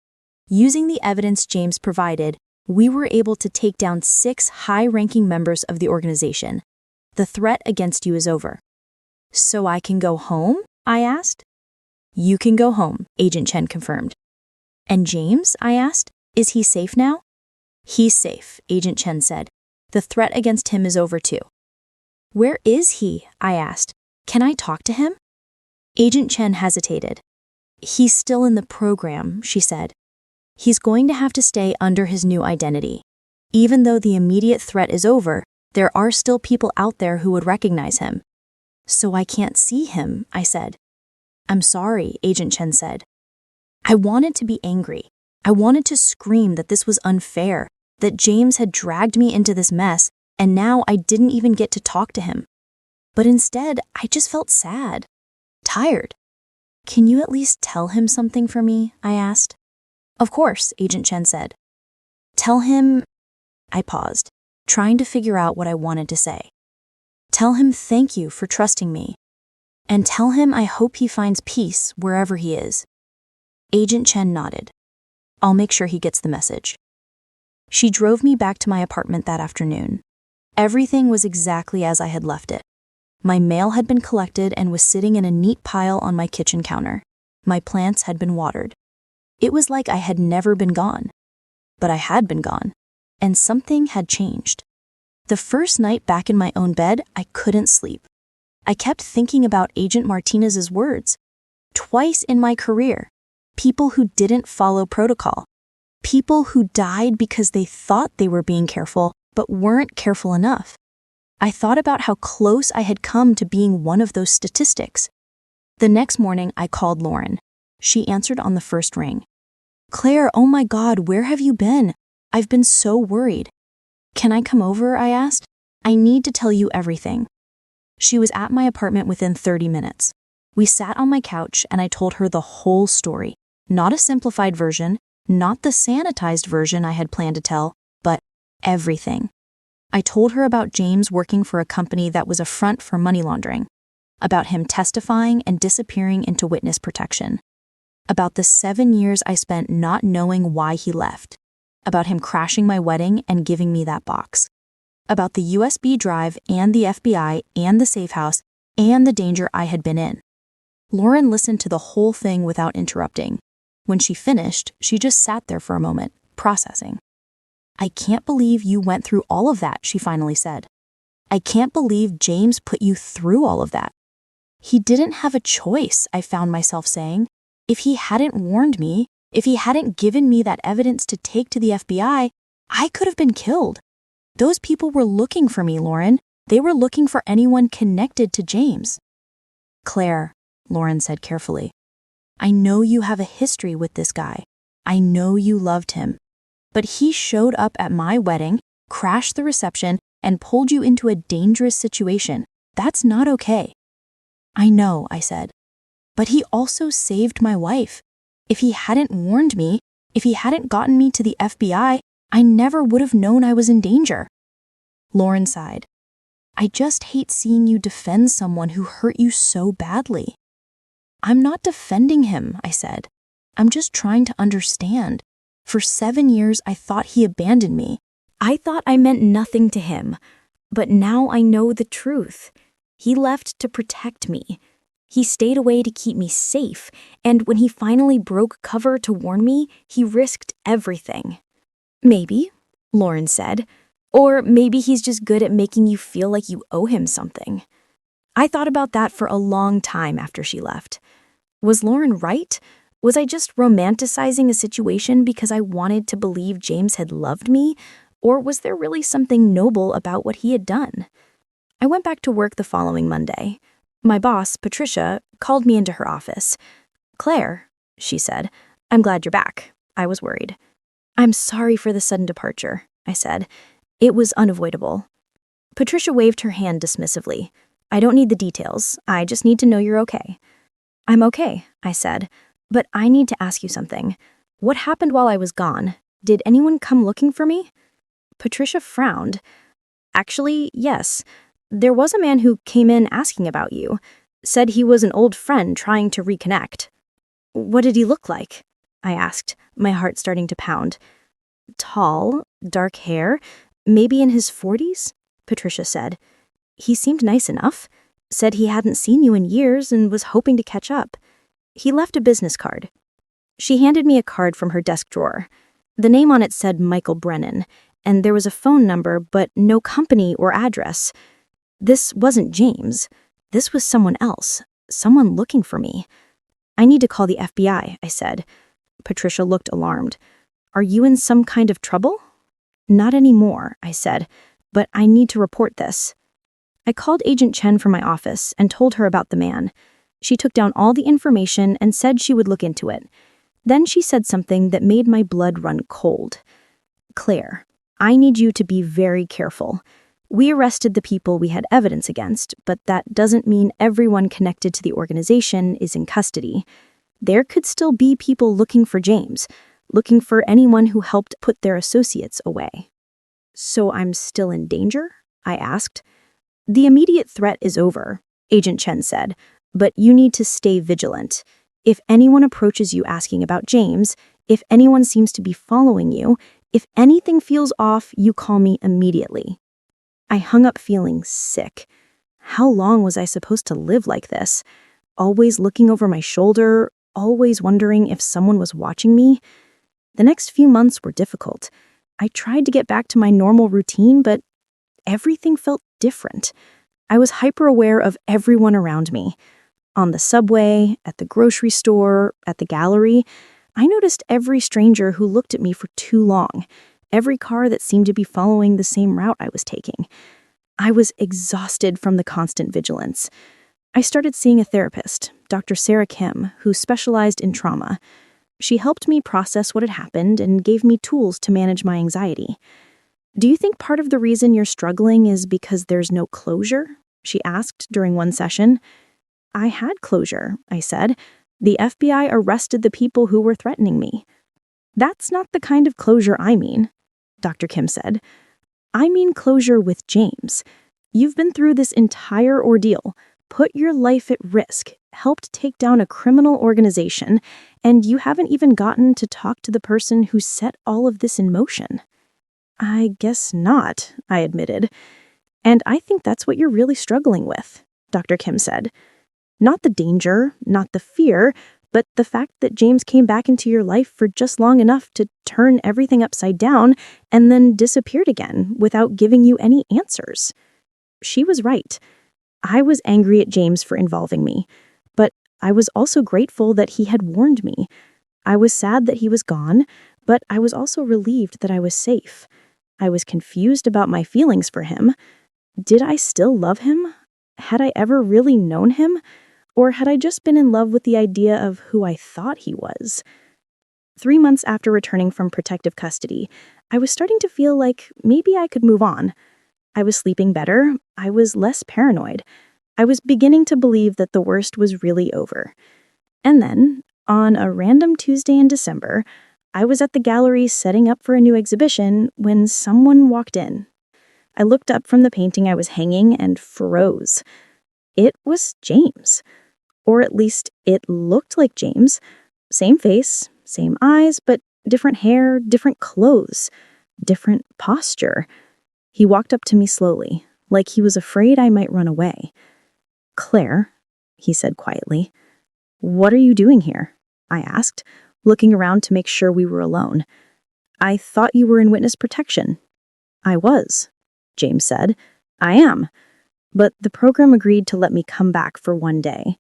Using the evidence James provided, we were able to take down 6 high-ranking members of the organization. The threat against you is over. So I can go home? I asked. You can go home, Agent Chen confirmed. And James? I asked. Is he safe now? He's safe, Agent Chen said. The threat against him is over too. Where is he? I asked. Can I talk to him? Agent Chen hesitated. He's still in the program, she said. He's going to have to stay under his new identity. Even though the immediate threat is over, there are still people out there who would recognize him. So I can't see him, I said. I'm sorry, Agent Chen said. I wanted to be angry. I wanted to scream that this was unfair, that James had dragged me into this mess, and now I didn't even get to talk to him. But instead, I just felt sad, tired. Can you at least tell him something for me? I asked. Of course, Agent Chen said. Tell him... I paused, trying to figure out what I wanted to say. Tell him thank you for trusting me. And tell him I hope he finds peace wherever he is. Agent Chen nodded. I'll make sure he gets the message. She drove me back to my apartment that afternoon. Everything was exactly as I had left it. My mail had been collected and was sitting in a neat pile on my kitchen counter. My plants had been watered. It was like I had never been gone. But I had been gone, and something had changed. The first night back in my own bed, I couldn't sleep. I kept thinking about Agent Martinez's words. Twice in my career, people who didn't follow protocol. People who died because they thought they were being careful, but weren't careful enough. I thought about how close I had come to being one of those statistics. The next morning, I called Lauren. She answered on the first ring. Claire, oh my God, where have you been? I've been so worried. Can I come over? I asked. I need to tell you everything. She was at my apartment within 30 minutes. We sat on my couch and I told her the whole story. Not a simplified version, not the sanitized version I had planned to tell, but everything. I told her about James working for a company that was a front for money laundering, about him testifying and disappearing into witness protection, about the 7 years I spent not knowing why he left, about him crashing my wedding and giving me that box, about the USB drive and the FBI and the safe house and the danger I had been in. Lauren listened to the whole thing without interrupting. When she finished, she just sat there for a moment, processing. I can't believe you went through all of that, she finally said. I can't believe James put you through all of that. He didn't have a choice, I found myself saying. If he hadn't warned me, if he hadn't given me that evidence to take to the FBI, I could have been killed. Those people were looking for me, Lauren. They were looking for anyone connected to James. Claire, Lauren said carefully, I know you have a history with this guy. I know you loved him. But he showed up at my wedding, crashed the reception, and pulled you into a dangerous situation. That's not okay." "I know," I said. "But he also saved my wife. If he hadn't warned me, if he hadn't gotten me to the FBI, I never would have known I was in danger." Lauren sighed. "I just hate seeing you defend someone who hurt you so badly." "I'm not defending him," I said. "I'm just trying to understand. For 7 years, I thought he abandoned me. I thought I meant nothing to him. But now I know the truth. He left to protect me. He stayed away to keep me safe, and when he finally broke cover to warn me, he risked everything." "Maybe," Lauren said. "Or maybe he's just good at making you feel like you owe him something." I thought about that for a long time after she left. Was Lauren right? Was I just romanticizing a situation because I wanted to believe James had loved me? Or was there really something noble about what he had done? I went back to work the following Monday. My boss, Patricia, called me into her office. "Claire," she said, "I'm glad you're back." I was worried. "I'm sorry for the sudden departure," I said. "It was unavoidable." Patricia waved her hand dismissively. "I don't need the details. I just need to know you're okay." "I'm okay," I said, "but I need to ask you something. What happened while I was gone? Did anyone come looking for me?" Patricia frowned. "Actually, yes. There was a man who came in asking about you. Said he was an old friend trying to reconnect." "What did he look like?" I asked, my heart starting to pound. "Tall, dark hair, maybe in his 40s, Patricia said. "He seemed nice enough. Said he hadn't seen you in years and was hoping to catch up. He left a business card." She handed me a card from her desk drawer. The name on it said Michael Brennan, and there was a phone number but no company or address. This wasn't James. This was someone else, someone looking for me. "I need to call the FBI, I said. Patricia looked alarmed. "Are you in some kind of trouble?" "Not anymore," I said, "but I need to report this." I called Agent Chen from my office and told her about the man. She took down all the information and said she would look into it. Then she said something that made my blood run cold. "Claire, I need you to be very careful. We arrested the people we had evidence against, but that doesn't mean everyone connected to the organization is in custody. There could still be people looking for James, looking for anyone who helped put their associates away." "So I'm still in danger?" I asked. "The immediate threat is over," Agent Chen said, "but you need to stay vigilant. If anyone approaches you asking about James, if anyone seems to be following you, if anything feels off, you call me immediately." I hung up feeling sick. How long was I supposed to live like this? Always looking over my shoulder, always wondering if someone was watching me? The next few months were difficult. I tried to get back to my normal routine, but everything felt different. I was hyper-aware of everyone around me. On the subway, at the grocery store, at the gallery, I noticed every stranger who looked at me for too long, every car that seemed to be following the same route I was taking. I was exhausted from the constant vigilance. I started seeing a therapist, Dr. Sarah Kim, who specialized in trauma. She helped me process what had happened and gave me tools to manage my anxiety. "Do you think part of the reason you're struggling is because there's no closure?" she asked during one session. "I had closure," I said. "The FBI arrested the people who were threatening me." "That's not the kind of closure I mean," Dr. Kim said. "I mean closure with James. You've been through this entire ordeal, put your life at risk, helped take down a criminal organization, and you haven't even gotten to talk to the person who set all of this in motion." "I guess not," I admitted. "And I think that's what you're really struggling with," Dr. Kim said. "Not the danger, not the fear, but the fact that James came back into your life for just long enough to turn everything upside down and then disappeared again without giving you any answers." She was right. I was angry at James for involving me, but I was also grateful that he had warned me. I was sad that he was gone, but I was also relieved that I was safe. I was confused about my feelings for him. Did I still love him? Had I ever really known him? Or had I just been in love with the idea of who I thought he was? 3 months after returning from protective custody, I was starting to feel like maybe I could move on. I was sleeping better. I was less paranoid. I was beginning to believe that the worst was really over. And then, on a random Tuesday in December, I was at the gallery setting up for a new exhibition when someone walked in. I looked up from the painting I was hanging and froze. It was James. Or at least it looked like James. Same face, same eyes, but different hair, different clothes, different posture. He walked up to me slowly, like he was afraid I might run away. "Claire," he said quietly. "What are you doing here?" I asked, looking around to make sure we were alone. "I thought you were in witness protection." "I was," James said. "I am. But the program agreed to let me come back for one day.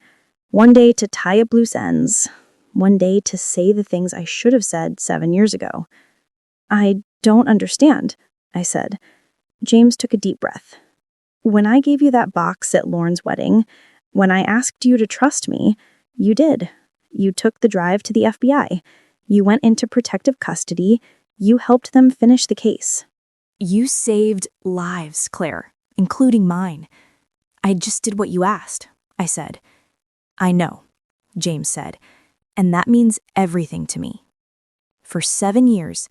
One day to tie up loose ends. One day to say the things I should have said 7 years ago." "I don't understand," I said. James took a deep breath. "When I gave you that box at Lauren's wedding, when I asked you to trust me, you did. You took the drive to the FBI. You went into protective custody. You helped them finish the case." You saved lives, Claire, including mine. I just did what you asked, I said. "I know," James said, "and that means everything to me. For 7 years,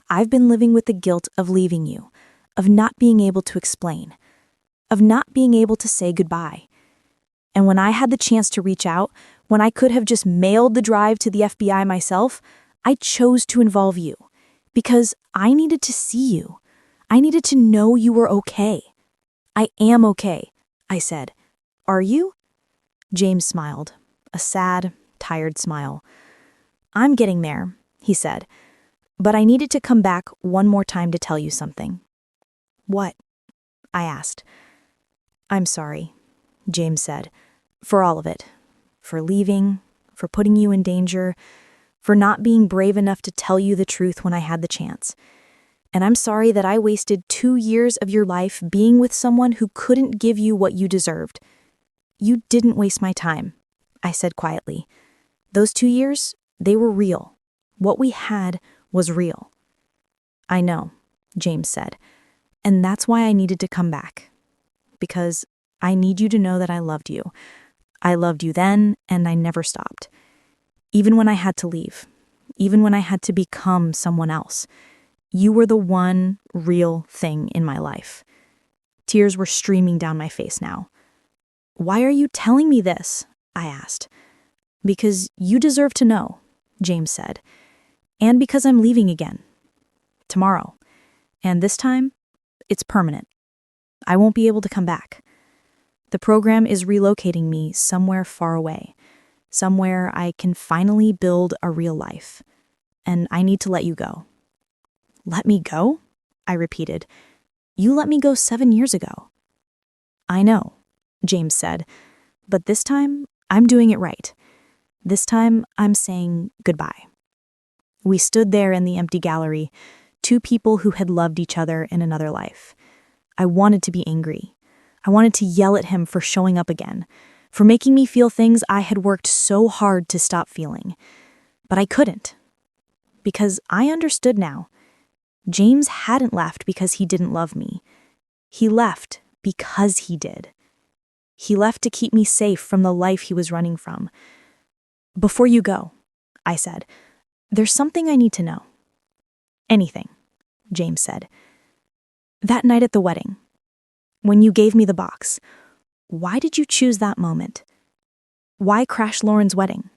I've been living with the guilt of leaving you, of not being able to explain, of not being able to say goodbye. And when I had the chance to reach out, when I could have just mailed the drive to the FBI myself, I chose to involve you, because I needed to see you. I needed to know you were okay." "I am okay," I said. "Are you?" James smiled, a sad, tired smile. "I'm getting there," he said, "but I needed to come back one more time to tell you something." "What?" I asked. "I'm sorry," James said, "for all of it. For leaving, for putting you in danger, for not being brave enough to tell you the truth when I had the chance. And I'm sorry that I wasted 2 years of your life being with someone who couldn't give you what you deserved." "You didn't waste my time," I said quietly. "Those 2 years, they were real. What we had was real." "I know," James said, "and that's why I needed to come back. Because I need you to know that I loved you. I loved you then, and I never stopped. Even when I had to leave, even when I had to become someone else, you were the one real thing in my life." Tears were streaming down my face now. "Why are you telling me this?" I asked. "Because you deserve to know," James said. "And because I'm leaving again. Tomorrow. And this time, it's permanent. I won't be able to come back. The program is relocating me somewhere far away, somewhere I can finally build a real life. And I need to let you go." "Let me go?" I repeated. "You let me go 7 years ago." "I know," James said, "but this time, I'm doing it right. This time, I'm saying goodbye." We stood there in the empty gallery, 2 people who had loved each other in another life. I wanted to be angry. I wanted to yell at him for showing up again, for making me feel things I had worked so hard to stop feeling. But I couldn't. Because I understood now. James hadn't left because he didn't love me. He left because he did. He left to keep me safe from the life he was running from. "Before you go," I said, "there's something I need to know." "Anything," James said. "That night at the wedding, when you gave me the box, why did you choose that moment? Why crash Lauren's wedding?"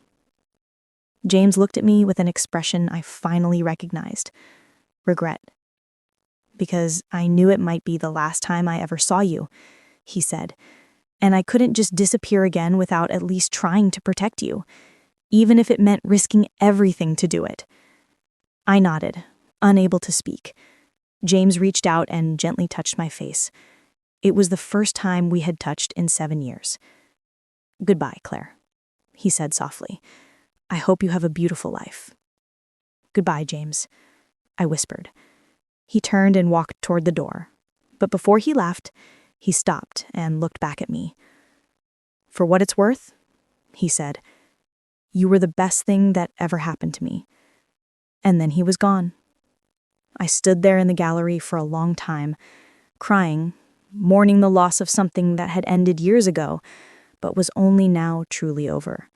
James looked at me with an expression I finally recognized. Regret. "Because I knew it might be the last time I ever saw you," he said, "and I couldn't just disappear again without at least trying to protect you, even if it meant risking everything to do it." I nodded, unable to speak. James reached out and gently touched my face. It was the first time we had touched in 7 years. "Goodbye, Claire," he said softly. "I hope you have a beautiful life." "Goodbye, James," I whispered. He turned and walked toward the door, but before he left, he stopped and looked back at me. "For what it's worth," he said, "you were the best thing that ever happened to me." And then he was gone. I stood there in the gallery for a long time, crying, mourning the loss of something that had ended years ago, but was only now truly over.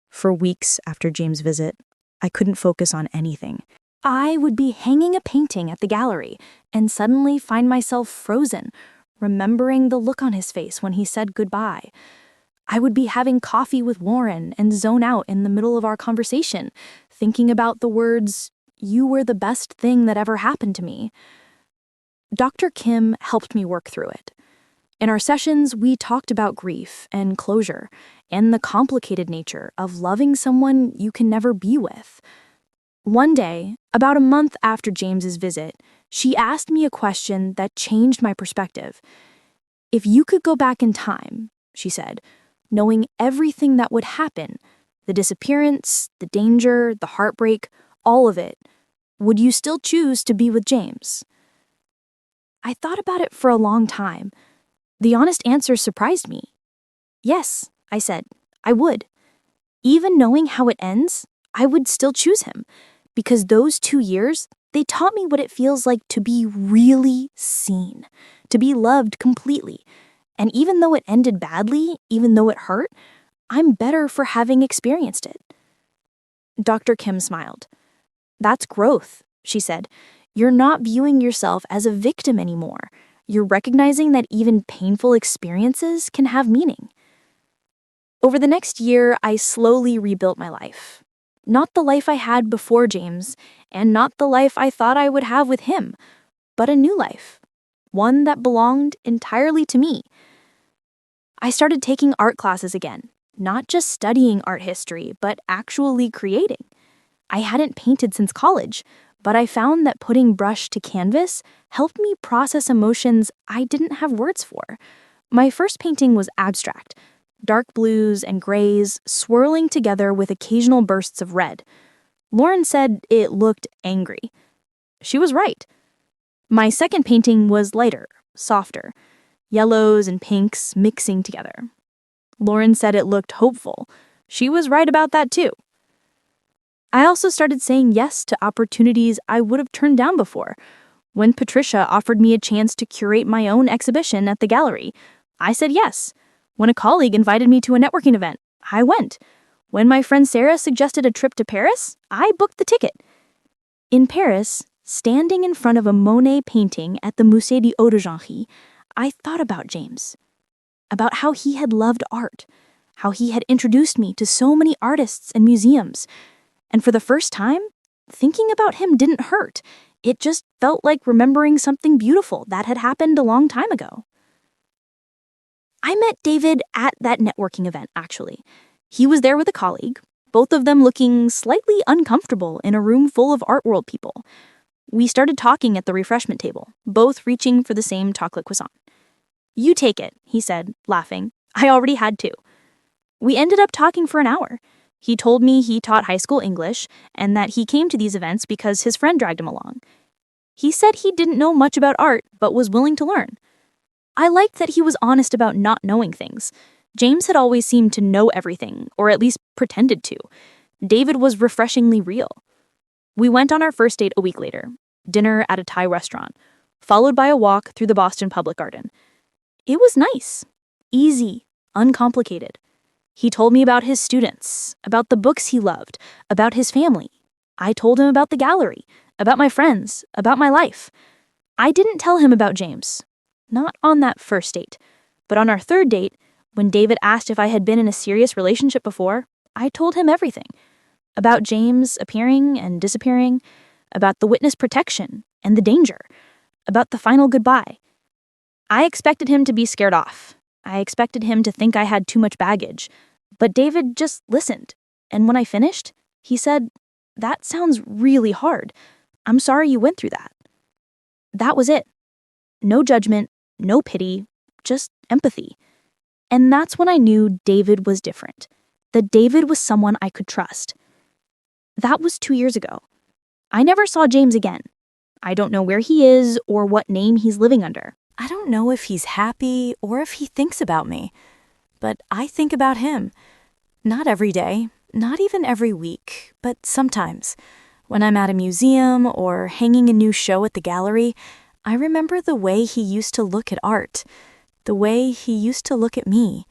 For weeks after James' visit, I couldn't focus on anything. I would be hanging a painting at the gallery and suddenly find myself frozen, remembering the look on his face when he said goodbye. I would be having coffee with Lauren and zone out in the middle of our conversation, thinking about the words, "You were the best thing that ever happened to me." Dr. Kim helped me work through it. In our sessions, we talked about grief and closure and the complicated nature of loving someone you can never be with. One day, about a month after James's visit, she asked me a question that changed my perspective. If you could go back in time, she said, knowing everything that would happen, the disappearance, the danger, the heartbreak, all of it, would you still choose to be with James? I thought about it for a long time. The honest answer surprised me. Yes, I said, I would. Even knowing how it ends, I would still choose him, because those 2 years, they taught me what it feels like to be really seen, to be loved completely. And even though it ended badly, even though it hurt, I'm better for having experienced it. Dr. Kim smiled. That's growth, she said. You're not viewing yourself as a victim anymore. You're recognizing that even painful experiences can have meaning. Over the next year, I slowly rebuilt my life. Not the life I had before James, and not the life I thought I would have with him, but a new life, one that belonged entirely to me. I started taking art classes again, not just studying art history, but actually creating. I hadn't painted since college, but I found that putting brush to canvas helped me process emotions I didn't have words for. My first painting was abstract, dark blues and grays swirling together with occasional bursts of red. Lauren said it looked angry. She was right. My second painting was lighter, softer, yellows and pinks mixing together. Lauren said it looked hopeful. She was right about that too. I also started saying yes to opportunities I would have turned down before. When Patricia offered me a chance to curate my own exhibition at the gallery, I said yes. When a colleague invited me to a networking event, I went. When my friend Sarah suggested a trip to Paris, I booked the ticket. In Paris, standing in front of a Monet painting at the Musée des Hauts-de-Genrey, I thought about James, about how he had loved art, how he had introduced me to so many artists and museums. And for the first time, thinking about him didn't hurt. It just felt like remembering something beautiful that had happened a long time ago. I met David at that networking event, actually. He was there with a colleague, both of them looking slightly uncomfortable in a room full of art world people. We started talking at the refreshment table, both reaching for the same chocolate croissant. "You take it," he said, laughing. I already had two. We ended up talking for an hour. He told me he taught high school English and that he came to these events because his friend dragged him along. He said he didn't know much about art, but was willing to learn. I liked that he was honest about not knowing things. James had always seemed to know everything, or at least pretended to. David was refreshingly real. We went on our first date a week later, dinner at a Thai restaurant, followed by a walk through the Boston Public Garden. It was nice, easy, uncomplicated. He told me about his students, about the books he loved, about his family. I told him about the gallery, about my friends, about my life. I didn't tell him about James. Not on that first date, but on our third date, when David asked if I had been in a serious relationship before, I told him everything. About James appearing and disappearing, about the witness protection and the danger, about the final goodbye. I expected him to be scared off. I expected him to think I had too much baggage. But David just listened. And when I finished, he said, "That sounds really hard. I'm sorry you went through that." That was it. No judgment, no pity, just empathy. And that's when I knew David was different. That David was someone I could trust. That was 2 years ago. I never saw James again. I don't know where he is or what name he's living under. I don't know if he's happy or if he thinks about me, but I think about him. Not every day, not even every week, but sometimes. When I'm at a museum or hanging a new show at the gallery, I remember the way he used to look at art, the way he used to look at me.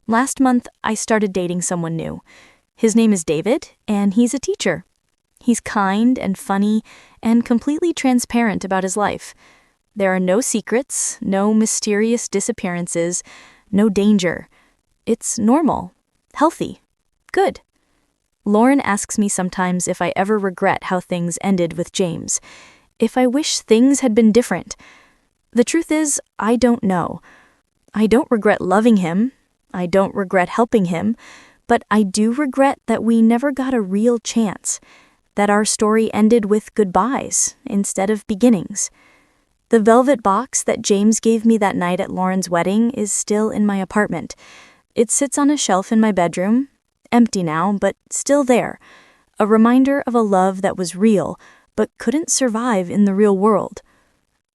Last month, I started dating someone new. His name is David, and he's a teacher. He's kind and funny and completely transparent about his life. There are no secrets, no mysterious disappearances, no danger. It's normal, healthy, good. Lauren asks me sometimes if I ever regret how things ended with James, if I wish things had been different. The truth is, I don't know. I don't regret loving him. I don't regret helping him. But I do regret that we never got a real chance, that our story ended with goodbyes instead of beginnings. The velvet box that James gave me that night at Lauren's wedding is still in my apartment. It sits on a shelf in my bedroom, empty now, but still there, a reminder of a love that was real, but couldn't survive in the real world.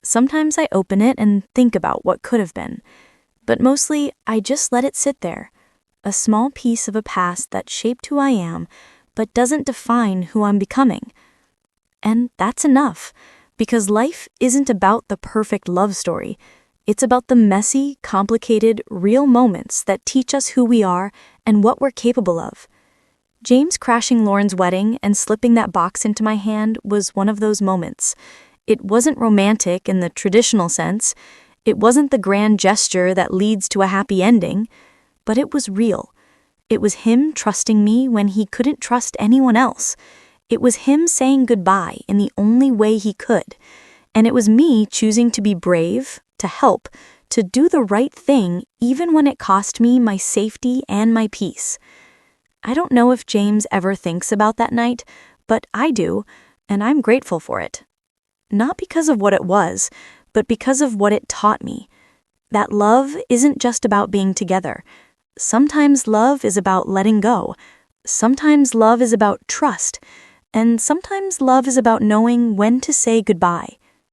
Sometimes I open it and think about what could have been, but mostly I just let it sit there, a small piece of a past that shaped who I am, but doesn't define who I'm becoming. And that's enough, because life isn't about the perfect love story. It's about the messy, complicated, real moments that teach us who we are and what we're capable of. James crashing Lauren's wedding and slipping that box into my hand was one of those moments. It wasn't romantic in the traditional sense. It wasn't the grand gesture that leads to a happy ending, but it was real. It was him trusting me when he couldn't trust anyone else. It was him saying goodbye in the only way he could. And it was me choosing to be brave, to help, to do the right thing even when it cost me my safety and my peace. I don't know if James ever thinks about that night, but I do, and I'm grateful for it. Not because of what it was, but because of what it taught me. That love isn't just about being together. Sometimes love is about letting go. Sometimes love is about trust. And sometimes love is about knowing when to say goodbye.